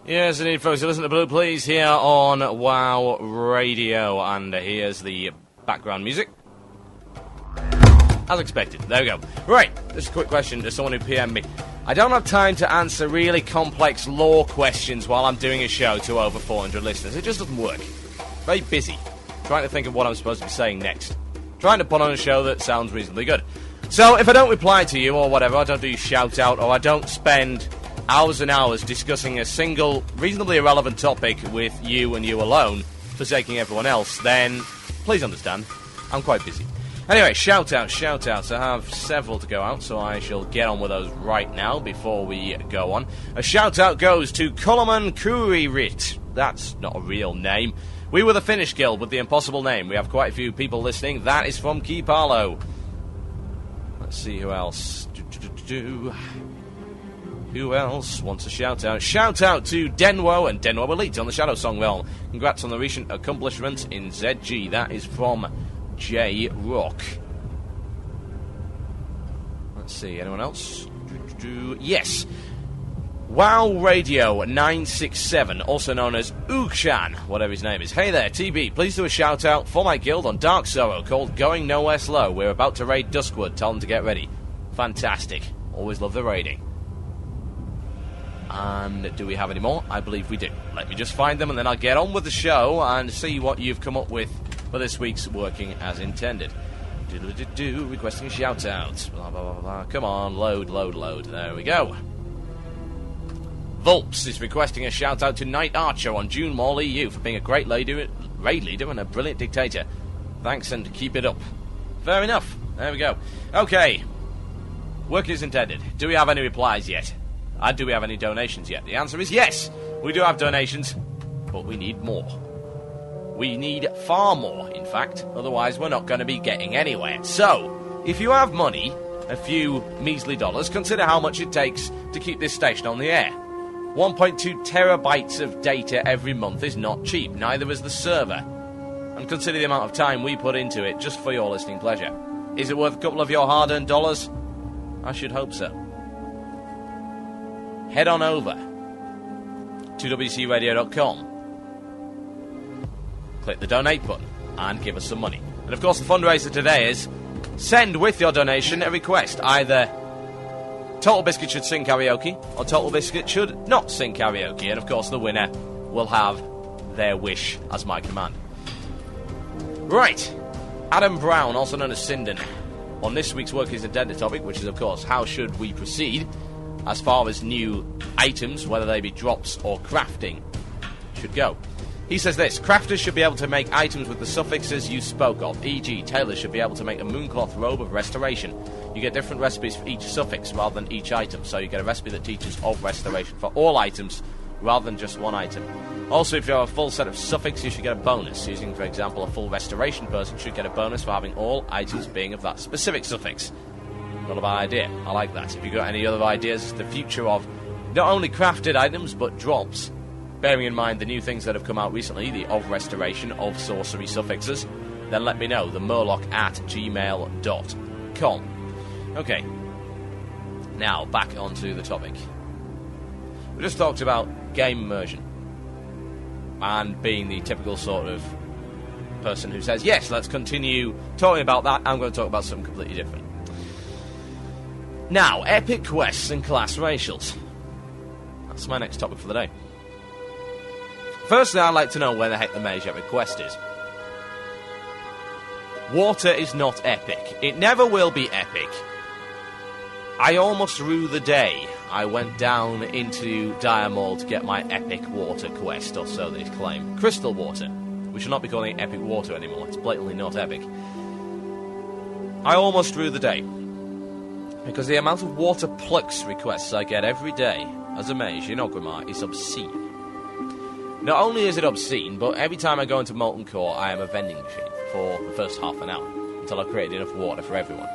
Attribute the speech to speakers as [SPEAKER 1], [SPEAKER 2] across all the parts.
[SPEAKER 1] Yes, indeed, folks. You listen to Blue Please here on WoW Radio, and here's the background music. As expected. There we go. Right, this is a quick question to someone who PM'd me. I don't have time to answer really complex lore questions while I'm doing a show to over 400 listeners. It just doesn't work. Very busy. Trying to think of what I'm supposed to be saying next. Trying to put on a show that sounds reasonably good. So, if I don't reply to you or whatever, I don't do shout out, or I don't spend hours and hours discussing a single, reasonably irrelevant topic with you and you alone, forsaking everyone else, then please understand, I'm quite busy. Anyway, shout-outs. I have several to go out, so I shall get on with those right now before we go on. A shout-out goes to Koloman Kuririt. That's not a real name. We were the Finnish guild with the impossible name. We have quite a few people listening. That is from Kipalo. Let's see who else. Who else wants a shout-out? Shout-out to Denwo and Denwo Elite on the Shadow Song realm. Congrats on the recent accomplishments in ZG. That is from J Rock. Let's see, anyone else? Yes. WoW Radio 967, also known as Ookshan, whatever his name is. Hey there, TB, please do a shout-out for my guild on Dark Sorrow called Going Nowhere Slow. We're about to raid Duskwood. Tell them to get ready. Fantastic. Always love the raiding. And do we have any more? I believe we do. Let me just find them and then I'll get on with the show and see what you've come up with for this week's Working as Intended. Requesting shout-outs. Blah, blah, blah, blah. Come on, load. There we go. Vulps is requesting a shout-out to Knight Archer on June Mall EU for being a great raid leader and a brilliant dictator. Thanks and keep it up. Fair enough. There we go. Okay. Working as Intended. Do we have any replies yet? And do we have any donations yet? The answer is yes. We do have donations, but we need more. We need far more, in fact. Otherwise, we're not going to be getting anywhere. So, if you have money, a few measly dollars, consider how much it takes to keep this station on the air. 1.2 terabytes of data every month is not cheap, neither is the server. And consider the amount of time we put into it just for your listening pleasure. Is it worth a couple of your hard-earned dollars? I should hope so. Head on over to wcradio.com, click the donate button, and give us some money. And of course, the fundraiser today is send with your donation a request. Either Total Biscuit should sing karaoke, or Total Biscuit should not sing karaoke. And of course, the winner will have their wish as my command. Right. Adam Brown, also known as Sinden, on this week's Work is Intended topic, which is, of course, how should we proceed as far as new items, whether they be drops or crafting, should go. He says this: crafters should be able to make items with the suffixes you spoke of, e.g. tailors should be able to make a mooncloth robe of restoration. You get different recipes for each suffix rather than each item, so you get a recipe that teaches of restoration for all items rather than just one item. Also, if you have a full set of suffix, you should get a bonus. Using, for example, a full restoration person should get a bonus for having all items being of that specific suffix. Not a bad idea. I like that. If you've got any other ideas as to the future of not only crafted items, but drops, bearing in mind the new things that have come out recently, the of restoration, of sorcery suffixes, then let me know. themurloc@gmail.com. Okay. Now, back onto the topic. We just talked about game immersion and being the typical sort of person who says, yes, let's continue talking about that. I'm going to talk about something completely different. Now, epic quests and class racials. That's my next topic for the day. Firstly, I'd like to know where the heck the Mage Epic quest is. Water is not epic. It never will be epic. I almost rue the day I went down into Dire Maul to get my epic water quest, or so they claim. Crystal water. We should not be calling it epic water anymore. It's blatantly not epic. I almost rue the day, because the amount of water plux requests I get every day as a mage in Orgrimmar is obscene. Not only is it obscene, but every time I go into Molten Core, I am a vending machine for the first half an hour, until I've created enough water for everyone.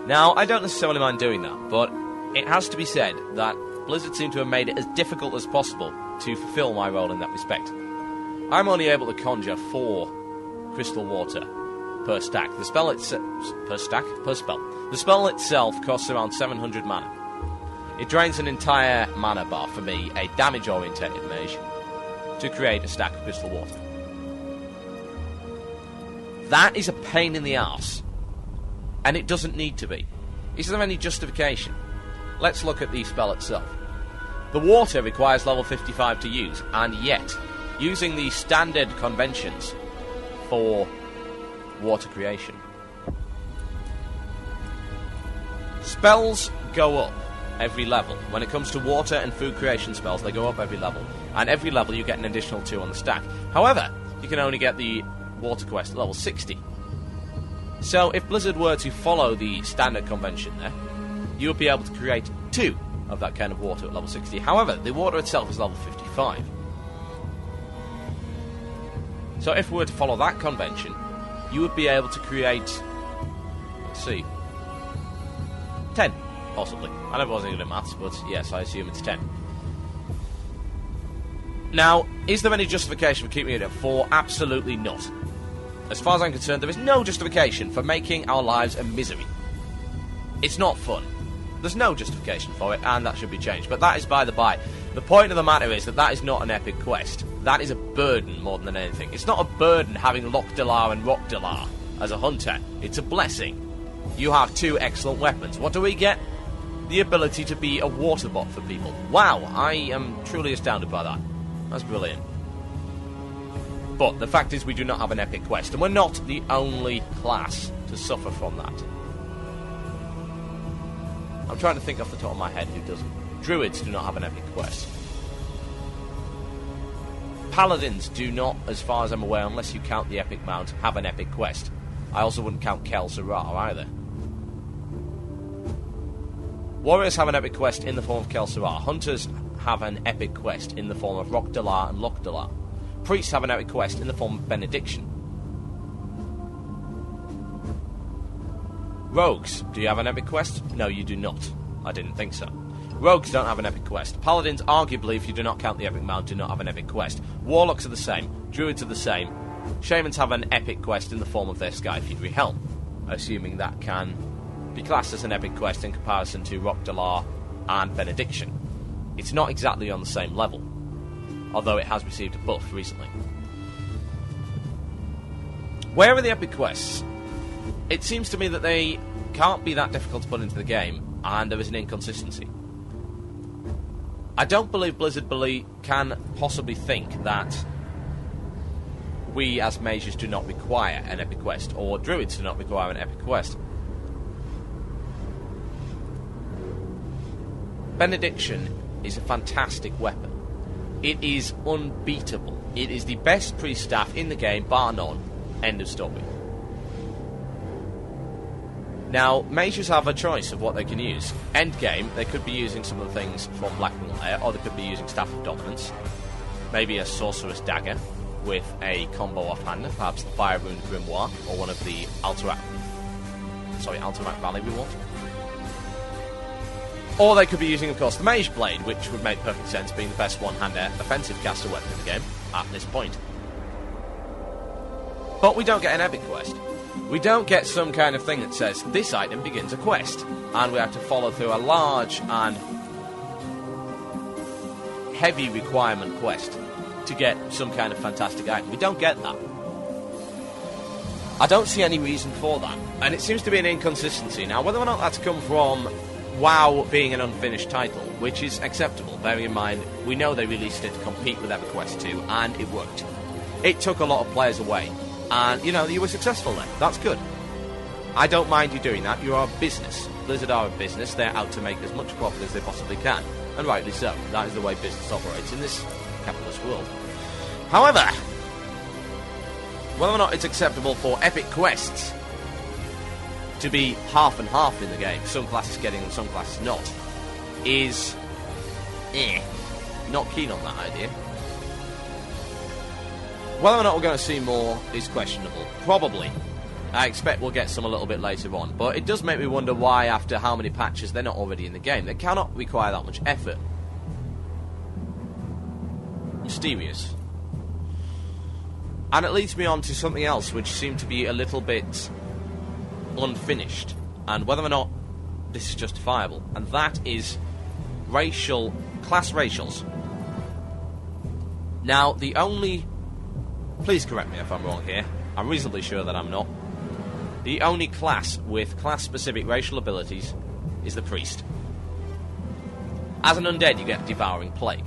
[SPEAKER 1] Now, I don't necessarily mind doing that, but it has to be said that Blizzard seem to have made it as difficult as possible to fulfill my role in that respect. I'm only able to conjure 4 crystal water per stack. The spell itself... Per spell. The spell itself costs around 700 mana. It drains an entire mana bar for me, a damage-orientated mage, to create a stack of crystal water. That is a pain in the arse, and it doesn't need to be. Is there any justification? Let's look at the spell itself. The water requires level 55 to use, and yet, using the standard conventions for water creation, spells go up every level. When it comes to water and food creation spells, they go up every level, and every level you get an additional 2 on the stack. However, you can only get the water quest at level 60. So if Blizzard were to follow the standard convention there, you would be able to create 2 of that kind of water at level 60. However, the water itself is level 55. So if we were to follow that convention, you would be able to create, let's see, 10, possibly. I never was good at maths, but yes, I assume it's 10. Now, is there any justification for keeping it at 4? Absolutely not. As far as I'm concerned, there is no justification for making our lives a misery. It's not fun. There's no justification for it, and that should be changed. But that is by the by. The point of the matter is that is not an epic quest. That is a burden more than anything. It's not a burden having Lochdalar and Rockdalar as a hunter. It's a blessing. You have 2 excellent weapons. What do we get? The ability to be a water bot for people. Wow, I am truly astounded by that. That's brilliant. But the fact is we do not have an epic quest, and we're not the only class to suffer from that. I'm trying to think off the top of my head who doesn't. Druids do not have an epic quest. Paladins do not, as far as I'm aware, unless you count the epic mount, have an epic quest. I also wouldn't count Kel-Sirar either. Warriors have an epic quest in the form of Kel-Sirar. Hunters have an epic quest in the form of Rockdalar and Lochdalar. Priests have an epic quest in the form of Benediction. Rogues, do you have an epic quest? No, you do not. I didn't think so. Rogues don't have an epic quest. Paladins, arguably, if you do not count the epic mount, do not have an epic quest. Warlocks are the same. Druids are the same. Shamans have an epic quest in the form of their Sky Fury Helm, assuming that can be classed as an epic quest in comparison to Rockdalar and Benediction. It's not exactly on the same level, although it has received a buff recently. Where are the epic quests? It seems to me that they can't be that difficult to put into the game, and there is an inconsistency. I don't believe Blizzard can possibly think that we as mages do not require an epic quest, or druids do not require an epic quest. Benediction is a fantastic weapon. It is unbeatable. It is the best priest staff in the game, bar none. End of story. Now, mages have a choice of what they can use. Endgame, they could be using some of the things from Blackmoor Lair, or they could be using Staff of Dominance. Maybe a Sorcerer's Dagger with a combo offhand, perhaps the Fire Rune Grimoire, or one of the Alterac Valley rewards. Or they could be using, of course, the Mage Blade, which would make perfect sense, being the best one-hander offensive caster weapon in the game at this point. But we don't get an epic quest. We don't get some kind of thing that says, this item begins a quest, and we have to follow through a large and heavy requirement quest to get some kind of fantastic item. We don't get that. I don't see any reason for that, and it seems to be an inconsistency. Now, whether or not that's come from WoW being an unfinished title, which is acceptable, bearing in mind, we know they released it to compete with EverQuest 2, and it worked. It took a lot of players away. And, you know, you were successful then. That's good. I don't mind you doing that. You are a business. Blizzard are a business. They're out to make as much profit as they possibly can. And rightly so. That is the way business operates in this capitalist world. However, whether or not it's acceptable for epic quests to be half and half in the game, some classes getting and some classes not, is not keen on that idea. Whether or not we're going to see more is questionable. Probably. I expect we'll get some a little bit later on. But it does make me wonder why, after how many patches, they're not already in the game. They cannot require that much effort. Mysterious. And it leads me on to something else which seemed to be a little bit unfinished. And whether or not this is justifiable. And that is class racials. Now, the only... Please correct me if I'm wrong here. I'm reasonably sure that I'm not. The only class with class-specific racial abilities is the priest. As an undead, you get Devouring Plague.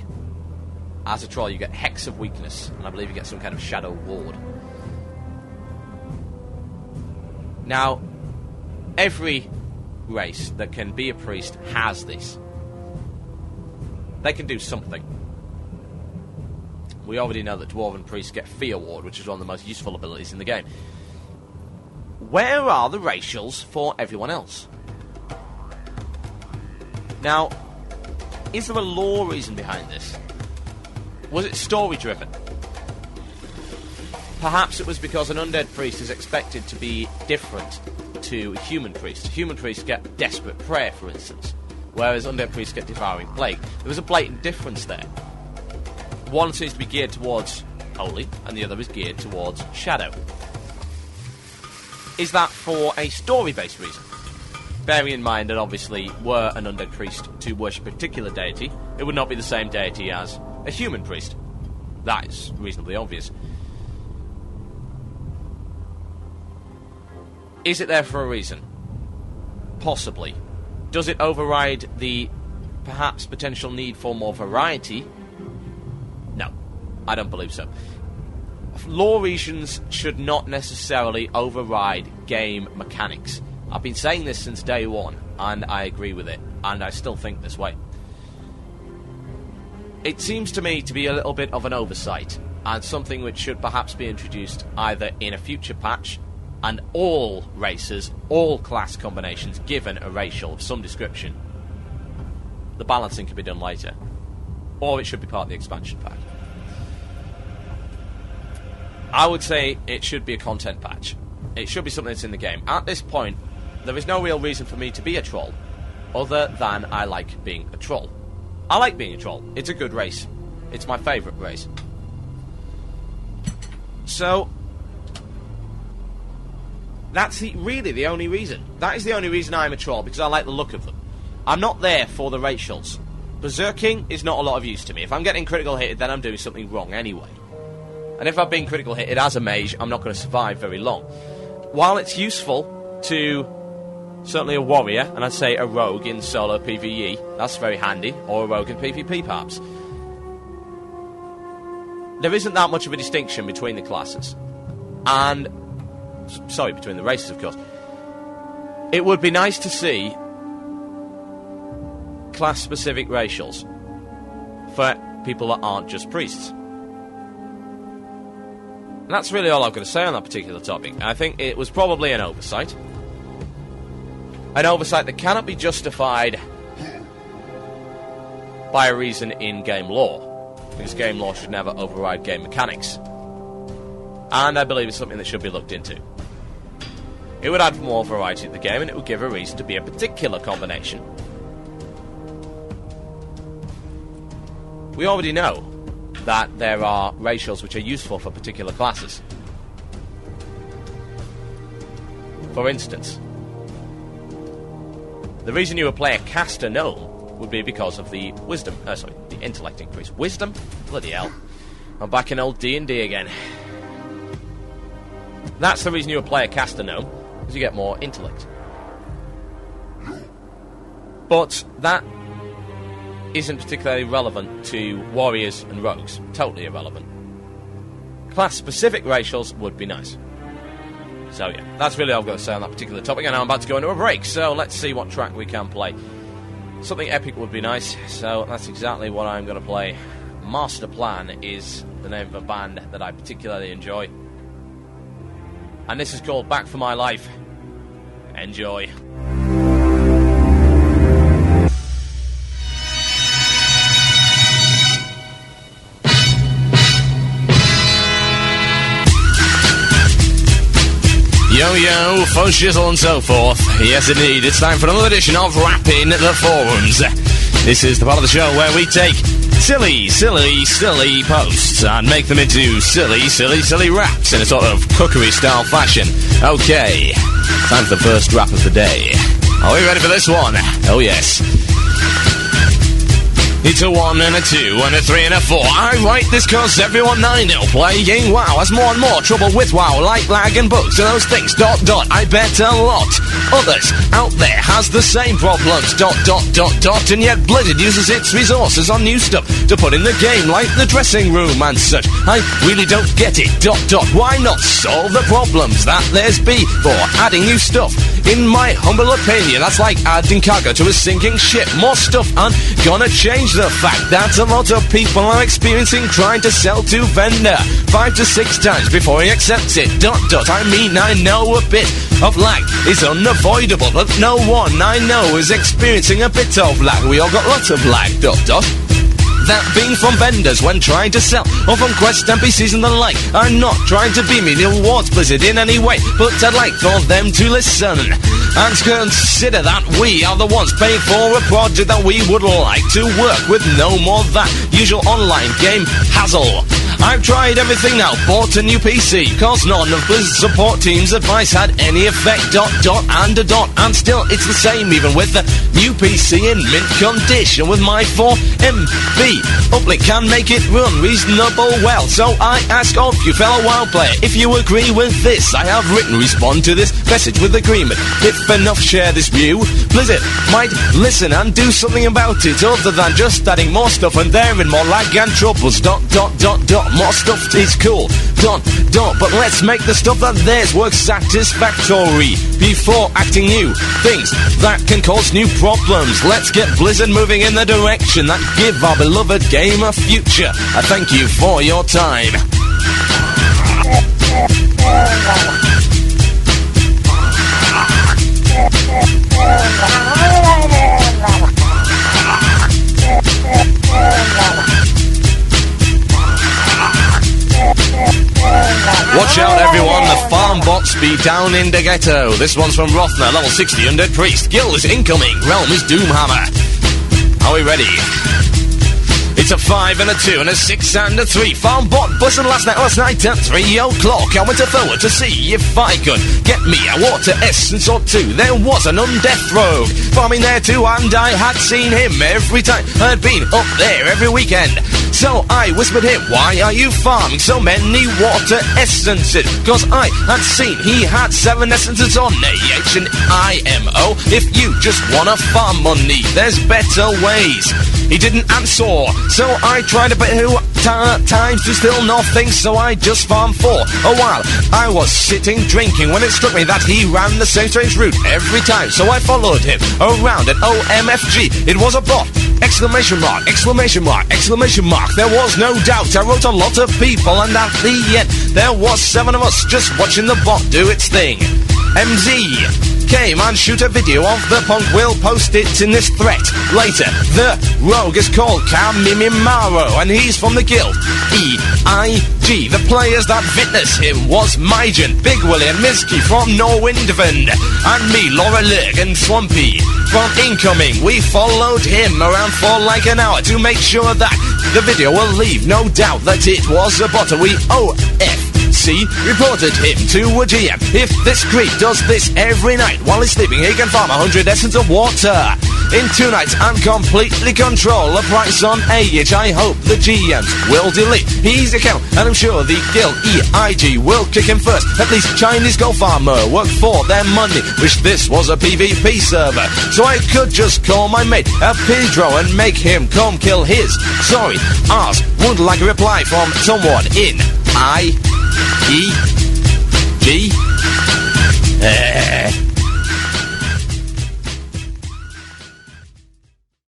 [SPEAKER 1] As a troll, you get Hex of Weakness, and I believe you get some kind of Shadow Ward. Now, every race that can be a priest has this. They can do something. We already know that Dwarven priests get Fear Ward, which is one of the most useful abilities in the game. Where are the racials for everyone else? Now, is there a lore reason behind this? Was it story-driven? Perhaps it was because an undead priest is expected to be different to a human priest. Human priests get Desperate Prayer, for instance, whereas undead priests get Devouring Plague. There was a blatant difference there. One seems to be geared towards holy, and the other is geared towards shadow. Is that for a story-based reason? Bearing in mind that obviously, were an undead priest to worship a particular deity, it would not be the same deity as a human priest. That is reasonably obvious. Is it there for a reason? Possibly. Does it override the perhaps potential need for more variety? No, I don't believe so. Lore regions should not necessarily override game mechanics. I've been saying this since day one, and I agree with it, and I still think this way. It seems to me to be a little bit of an oversight, and something which should perhaps be introduced either in a future patch, and all races, all class combinations given a racial of some description. The balancing can be done later. Or it should be part of the expansion pack. I would say it should be a content patch. It should be something that's in the game. At this point, there is no real reason for me to be a troll, other than I like being a troll. I like being a troll. It's a good race. It's my favourite race. So, that's really the only reason. That is the only reason I'm a troll, because I like the look of them. I'm not there for the racials. Berserking is not a lot of use to me. If I'm getting critical hitted, then I'm doing something wrong anyway. And if I've been critical hitted as a mage, I'm not going to survive very long. While it's useful to certainly a warrior, and I'd say a rogue in solo PvE, that's very handy, or a rogue in PvP perhaps. There isn't that much of a distinction between the classes. And, sorry, between the races, of course. It would be nice to see class-specific racials for people that aren't just priests. And that's really all I've got to say on that particular topic. I think it was probably an oversight. An oversight that cannot be justified by a reason in game lore, because game lore should never override game mechanics. And I believe it's something that should be looked into. It would add more variety to the game, and it would give a reason to be a particular combination. We already know that there are racials which are useful for particular classes. For instance, the reason you would play a caster gnome would be because of the the intellect increase. Wisdom? Bloody hell. I'm back in old D&D again. That's the reason you would play a caster gnome, because you get more intellect. But that isn't particularly relevant to warriors and rogues. Totally irrelevant. Class-specific racials would be nice. So yeah, that's really all I've got to say on that particular topic, and now I'm about to go into a break, so let's see what track we can play. Something epic would be nice, so that's exactly what I'm going to play. Master Plan is the name of a band that I particularly enjoy. And this is called Back for My Life. Enjoy. Yo, fuzz, shizzle and so forth. Yes, indeed, it's time for another edition of Rapping the Forums. This is the part of the show where we take silly posts and make them into silly raps in a sort of cookery-style fashion. Okay, time for the first rap of the day. Are we ready for this one? Oh, yes. It's a 1 and a 2 and a 3 and a 4. I write this cause everyone I know playing WoW has more and more trouble with WoW, like lag and bugs and those things, ... I bet a lot others out there has the same problems, ... And yet Blizzard uses its resources on new stuff to put in the game, like the dressing room and such. I really don't get it, ... Why not solve the problems that there's before adding new stuff? In my humble opinion, that's like adding cargo to a sinking ship. More stuff aren't gonna change the fact that a lot of people are experiencing trying to sell to vendor 5 to 6 times before he accepts it, ... I mean, I know a bit of lag is unavoidable, but no one I know is experiencing a bit of lag. We all got lots of lag, ... That being from vendors when trying to sell, or from quest NPCs and the like. I'm not trying to be mean towards Blizzard in any way, but I'd like for them to listen and consider that we are the ones paying for a project that we would like to work with. No more that usual online game hassle. I've tried everything now, bought a new PC, cause none of Blizzard support team's advice had any effect, ... and still it's the same even with the new PC in mint condition with my 4MB uplink can make it run reasonable well. So I ask of you fellow WoW player, if you agree with this, I have written respond to this message with agreement. If enough share this view, Blizzard might listen and do something about it, other than just adding more stuff and therein more lag and troubles, ... More stuff is cool, ... But let's make the stuff that there's work satisfactory before acting new things that can cause new problems. Let's get Blizzard moving in the direction that give our beloved game a future. I thank you for your time. Watch out everyone, the farm bots be down in the ghetto. This one's from Rothner, level 60 undead priest. Guild is incoming, realm is Doomhammer. Are we ready? It's a 5 and a 2 and a 6 and a 3. Farm bot buzzing last night at 3 o'clock. I went forward to see if I could get me a water essence or two. There was an undeath rogue farming there too, and I had seen him every time I'd been up there every weekend. So I whispered him, why are you farming so many water essences? Cause I had seen he had 7 essences on AHIMO. If you just wanna farm money, there's better ways. He didn't answer, so I tried a bit times to still nothing, so I just farmed for a while. I was sitting drinking when it struck me that he ran the same strange route every time, so I followed him around at OMFG. It was a bot! Exclamation mark, exclamation mark, exclamation mark. There was no doubt. I wrote a lot of people, and at the end there was 7 of us just watching the bot do its thing. MZ came and shoot a video of the punk. We'll post it in this threat later. The rogue is called Kamimimaro, and he's from the guild EIG. The players that witnessed him was Myjan, Big Willie and Miski from Norwindvend, and me, Laura Lerg and Swampy from Incoming. We followed him around for like an hour to make sure that the video will leave no doubt that it was a bot. We OFC reported him to a GM. If this creep does this every night while he's sleeping, he can farm 100 essence of water in 2 nights and completely control the price on AH. I hope the GMs will delete his account, and I'm sure the guild EIG will kick him first. At least Chinese gold farmer work for their money. Wish this was a PvP server, so I could just call my mate a Pedro and make him come kill his. Sorry, ours would like a reply from someone in IEG.